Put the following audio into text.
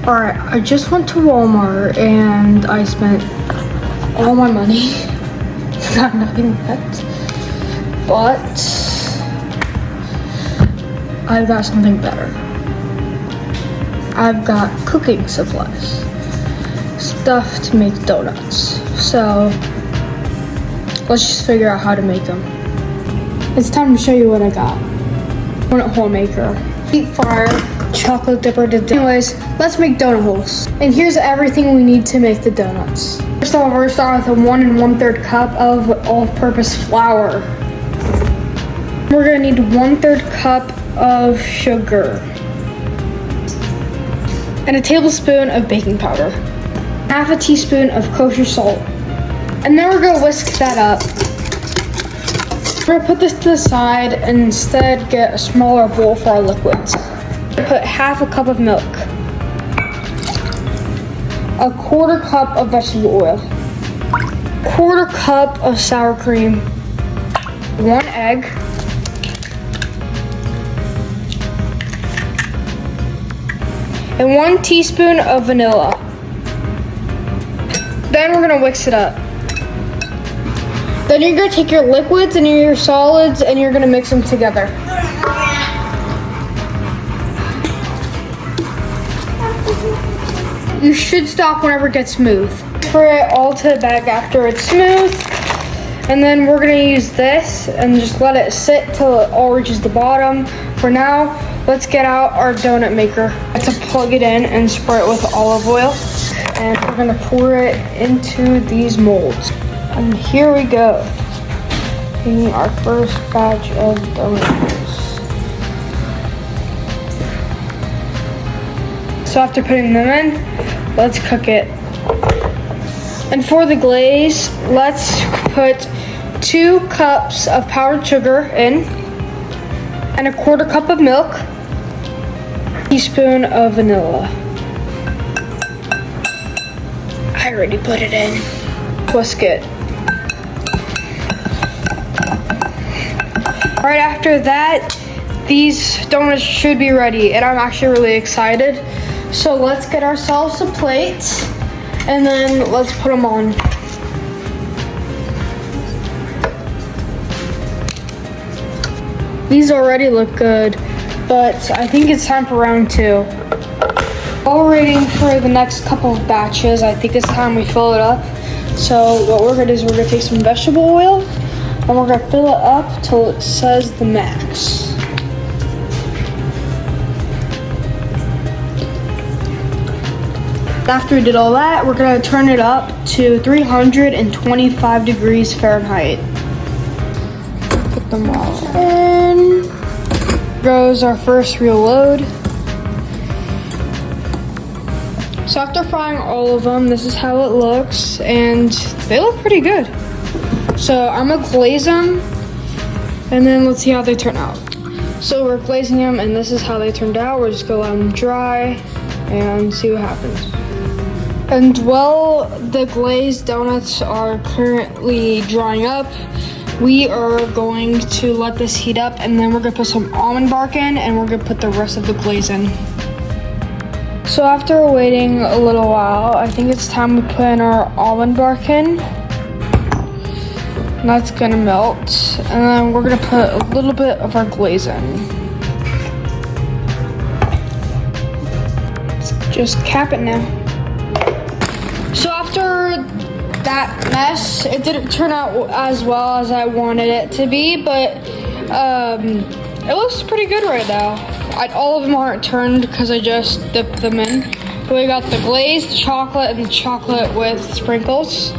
Alright, I just went to Walmart and I spent all my money. Got nothing left. But I've got something better. I've got cooking supplies. Stuff to make donuts. So let's just figure out how to make them. It's time to show you what I got. Donut hole maker, deep fryer, chocolate dipper. Anyways, let's make donut holes. And here's everything we need to make the donuts. First of all, we're gonna start with a 1 1/3 cup of all-purpose flour. We're gonna need 1/3 cup of sugar and a tablespoon of baking powder, half a teaspoon of kosher salt. And then we're gonna whisk that up. We're gonna put this to the side and instead get a smaller bowl for our liquids. Put half a cup of milk, a 1/4 cup of vegetable oil, 1/4 cup of sour cream, 1 egg, and 1 teaspoon of vanilla. Then we're gonna mix it up. Then you're gonna take your liquids and your solids and you're gonna mix them together. You should stop whenever it gets smooth. Pour it all to the bag after it's smooth. And then we're gonna use this and just let it sit till it all reaches the bottom. For now, let's get out our donut maker. To plug it in and spray it with olive oil. And we're gonna pour it into these molds. And here we go. Making our first batch of donuts. So after putting them in, let's cook it. And for the glaze, let's put 2 cups of powdered sugar in, and a 1/4 cup of milk, a teaspoon of vanilla. I already put it in. Whisk it. Right after that, these donuts should be ready, and I'm actually really excited. So let's get ourselves a plate, and then let's put them on. These already look good, but I think it's time for round 2. While we're waiting for the next couple of batches, I think it's time we fill it up. So what we're gonna do is we're gonna take some vegetable oil, and we're gonna fill it up till it says the max. After we did all that, we're gonna turn it up to 325 degrees Fahrenheit. Put them all in. Goes our first real load. So after frying all of them, this is how it looks, and they look pretty good. So I'm gonna glaze them, and then let's see how they turn out. So we're glazing them, and this is how they turned out. We're just gonna let them dry and see what happens. And while the glazed donuts are currently drying up, we are going to let this heat up, and then we're gonna put some almond bark in, and we're gonna put the rest of the glaze in. So after waiting a little while, I think it's time we put in our almond bark in. And that's gonna melt, and then we're gonna put a little bit of our glaze in. Let's just cap it now. So after that mess, it didn't turn out as well as I wanted it to be, but it looks pretty good right now. All of them aren't turned because I just dipped them in. But we got the glazed chocolate and the chocolate with sprinkles.